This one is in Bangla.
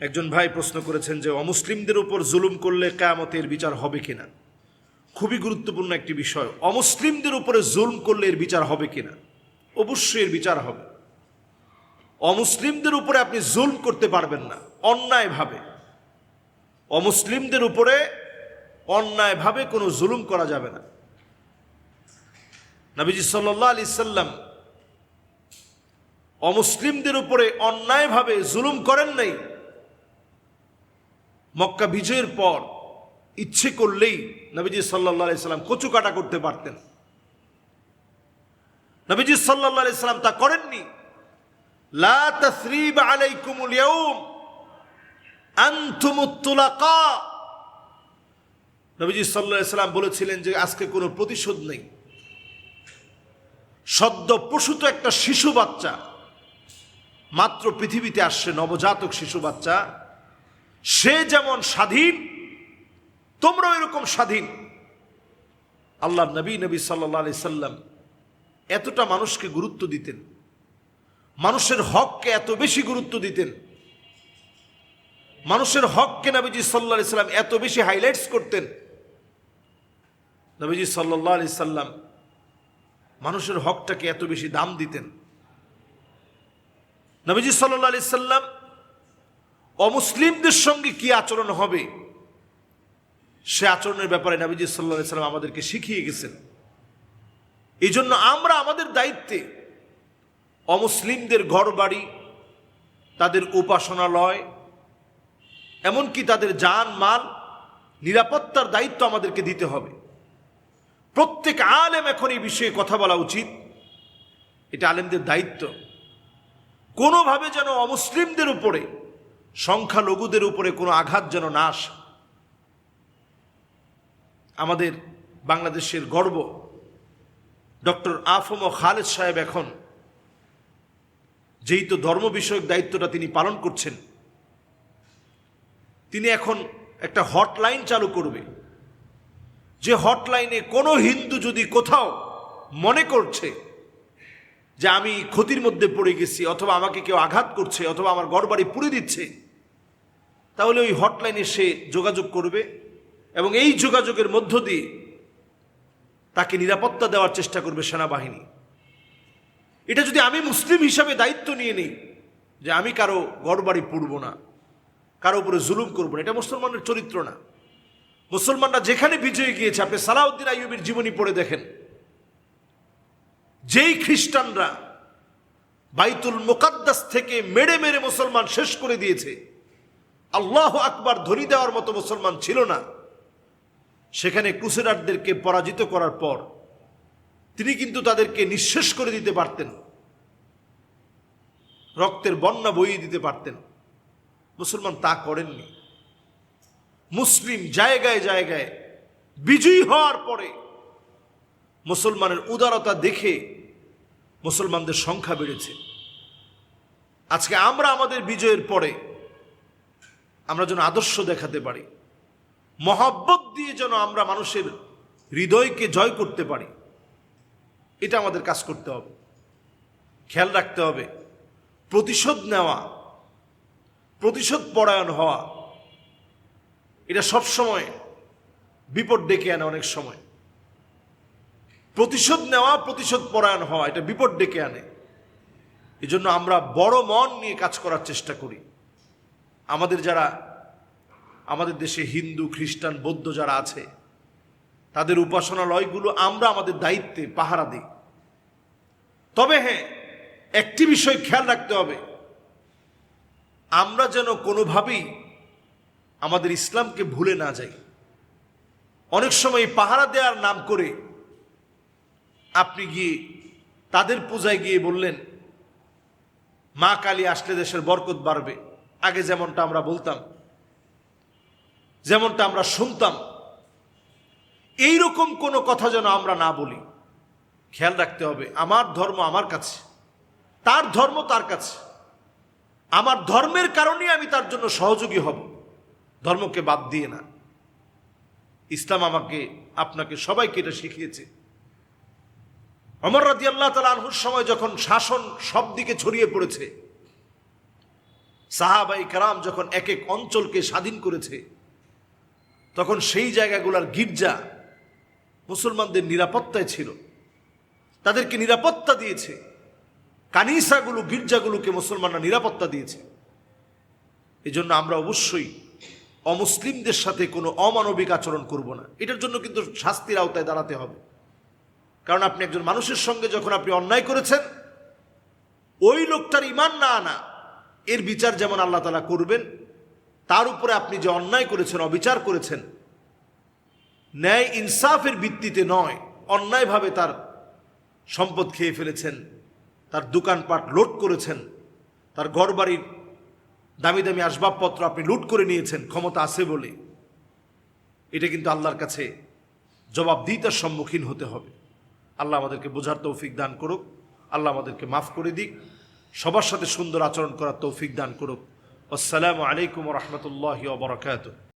একজন ভাই প্রশ্ন করেছেন যে অমুসলিমদের উপর জুলুম করলে কিয়ামতের বিচার হবে কিনা। খুবই গুরুত্বপূর্ণ একটি বিষয়। অমুসলিমদের উপরে জুলুম করলে এর বিচার হবে কিনা? অবশ্যই এর বিচার হবে। অমুসলিমদের উপরে আপনি জুলুম করতে পারবেন না অন্যায়ভাবে। অমুসলিমদের উপরে অন্যায়ভাবে কোনো জুলুম করা যাবে না। নবীজি সাল্লাল্লাহু আলাইহি সাল্লাম অমুসলিমদের উপরে অন্যায়ভাবে জুলুম করেন নাই। মক্কা বিজয়ের পর ইচ্ছে করলেই নবীজি সাল্লাল্লাহু আলাইহি সাল্লাম কচু কাটা করতে পারতেন। নবীজি সাল্লাল্লাহু আলাইহি সাল্লাম তা করেননি। লা তাসরিবা আলাইকুমুল ইয়াউম আনতুমুত তুলাকা। নবীজি সাল্লাল্লাহু আলাইহি সাল্লাম বলেছিলেন যে আজকে কোনো প্রতিশোধ নেই। সদ্য প্রসূত একটা শিশু বাচ্চা মাত্র পৃথিবীতে আসছে, নবজাতক শিশু বাচ্চা, সে যেমন স্বাধীন তোমরাও এরকম স্বাধীন। আল্লাহ নবী সাল্লাল্লাহু আলাইহি সাল্লাম এতটা মানুষকে গুরুত্ব দিতেন, মানুষের হককে এত বেশি গুরুত্ব দিতেন, মানুষের হককে নবীজি সাল্লাল্লাহু আলাইহি সাল্লাম এত বেশি হাইলাইটস করতেন। নবীজি সাল্লাল্লাহু আলাইহি সাল্লাম মানুষের হকটাকে এত বেশি দাম দিতেন। নবীজি সাল্লাল্লাহু আলাইহি সাল্লাম অমুসলিমদের সঙ্গে কি আচরণ হবে সে আচরণের ব্যাপারে নবীজি সাল্লাল্লাহু আলাইহি সাল্লাম আমাদেরকে শিখিয়ে গেছেন। এই জন্য আমরা আমাদের দায়িত্বে অমুসলিমদের ঘর বাড়ি, তাদের উপাসনালয়, এমনকি তাদের জান মাল নিরাপত্তার দায়িত্ব আমাদেরকে দিতে হবে। প্রত্যেক আলেম এখন এই বিষয়ে কথা বলা উচিত। এটা আলেমদের দায়িত্ব। কোনোভাবে যেন অমুসলিমদের উপরে, সংখ্যালঘুদের উপরে কোনো আঘাত যেন না আসে। আমাদের বাংলাদেশের গর্ব ডক্টর আফম খালেদ সাহেব এখন যেই তো ধর্ম বিষয়ক দায়িত্বটা তিনি পালন করছেন, তিনি এখন একটা হটলাইন চালু করবে, যে হটলাইনে কোনো হিন্দু যদি কোথাও মনে করছে যে আমি ক্ষতির মধ্যে পড়ে গেছি, অথবা আমাকে কেউ আঘাত করছে, অথবা আমার ঘরবাড়ি পুড়ে দিচ্ছে, তাহলে ওই হটলাইনে সে যোগাযোগ করবে এবং এই যোগাযোগের মধ্য দিয়ে তাকে নিরাপত্তা দেওয়ার চেষ্টা করবে সেনাবাহিনী। এটা যদি আমি মুসলিম হিসাবে দায়িত্ব নিয়ে নিই যে আমি কারো ঘরবাড়ি পুড়ব না, কারো উপরে জুলুম করব না, এটা মুসলমানের চরিত্র না। মুসলমানরা যেখানে বিজয়ী গিয়েছে, আপনি সালাউদ্দিন আইয়ুবীর জীবনী পড়ে দেখেন, যেই খ্রিস্টানরা বাইতুল মুকাদ্দাস থেকে মেরে মেরে মুসলমান শেষ করে দিয়েছে, আল্লাহু আকবার ধ্বনি দেওয়ার মতো মুসলমান ছিল না, সেখানে ক্রুসেডারদেরকে পরাজিত করার পর তিনি কিন্তু তাদেরকে নিঃশেষ করে দিতে পারতেন, রক্তের বন্যা বইয়ে দিতে পারতেন। মুসলমান তা করেননি। মুসলিম জায়গায় জায়গায় বিজয়ী হওয়ার পরে মুসলমানের উদারতা দেখে মুসলমানদের সংখ্যা বেড়েছে। আজকে আমরা আমাদের বিজয়ের পরে আমরা যেন আদর্শ দেখাতে পারি, মহব্বত দিয়ে যেন আমরা মানুষের হৃদয়কে জয় করতে পারি, এটা আমাদের কাজ করতে হবে। খেয়াল রাখতে হবে, প্রতিশোধ নেওয়া, প্রতিশোধ পরায়ণ হওয়া, এটা সবসময় বিপদ ডেকে আনে। অনেক সময় প্রতিশোধ নেওয়া, প্রতিশোধ পরায়ণ হওয়া, এটা বিপদ ডেকে আনে। এই জন্য আমরা বড় মন নিয়ে কাজ করার চেষ্টা করি। আমাদের দেশে হিন্দু, খ্রিস্টান, বৌদ্ধ যারা আছে, তাদের উপাসনালয়গুলো আমরা আমাদের দায়িত্বে পাহারা দিই। তবে হ্যাঁ, একটি বিষয় খেয়াল রাখতে হবে, আমরা যেন কোনোভাবেই আমাদের ইসলামকে ভুলে না যাই। অনেক সময় পাহারা দেওয়ার নাম করে আপনি গিয়ে তাদের পূজায় গিয়ে বললেন মা কালী আসলে দেশের বরকত বাড়বে। আগে যেমনটা আমরা বলতাম, যেমনটা আমরা শুনতাম, এইরকম কোনো কথা যেন আমরা না বলি। খেয়াল রাখতে হবে, আমার ধর্ম আমার কাছে, তার ধর্ম তার কাছে। আমার ধর্মের কারণেই আমি তার জন্য সহযোগী হব, ধর্মকে বাদ দিয়ে না। ইসলাম আমাকে, আপনাকে, সবাইকে এটা শিখিয়েছে। ওমর রাদিয়াল্লাহু তাআলা আনহুর সময় যখন শাসন সব দিকে ছড়িয়ে পড়েছে, সাহাবাই কেরাম যখন এক এক অঞ্চলকে স্বাধীন করেছে, তখন সেই জায়গাগুলোর গির্জা মুসলমানদের নিরাপত্তায় ছিল, তাদেরকে নিরাপত্তা দিয়েছে। কানিসাগুলো, গির্জাগুলোকে মুসলমানরা নিরাপত্তা দিয়েছে। এজন্য আমরা অবশ্যই অমুসলিমদের সাথে কোনো অমানবিক আচরণ করব না। এটার জন্য কিন্তু শাস্তির আওতায় দাঁড়াতে হবে। কারণ আপনি একজন মানুষের সঙ্গে যখন আপনি অন্যায় করেছেন, ওই লোকটার ঈমান না আনা, এর বিচার যেমন আল্লাহ তাআলা করবেন, তার উপরে আপনি যে অন্যায় করেছেন, অবিচার করেছেন, ন্যায় ইনসাফের ভিত্তিতে নয়, অন্যায়ভাবে তার সম্পদ খেয়ে ফেলেছেন, তার দোকানপাট লুট করেছেন, তার ঘরবাড়ির দামি দামি আসবাবপত্র আপনি লুট করে নিয়েছেন ক্ষমতা আছে বলে, এটা কিন্তু আল্লাহর কাছে জবাবদিহিতার সম্মুখীন হতে হবে। আল্লাহ আমাদেরকে বোঝার তৌফিক দান করুক, আল্লাহ আমাদেরকে মাফ করে দিক, সবার সাথে সুন্দর আচরণ করার তৌফিক দান করুক। আসসালামু আলাইকুম ওয়া রাহমাতুল্লাহি ওয়া বারাকাতুহু।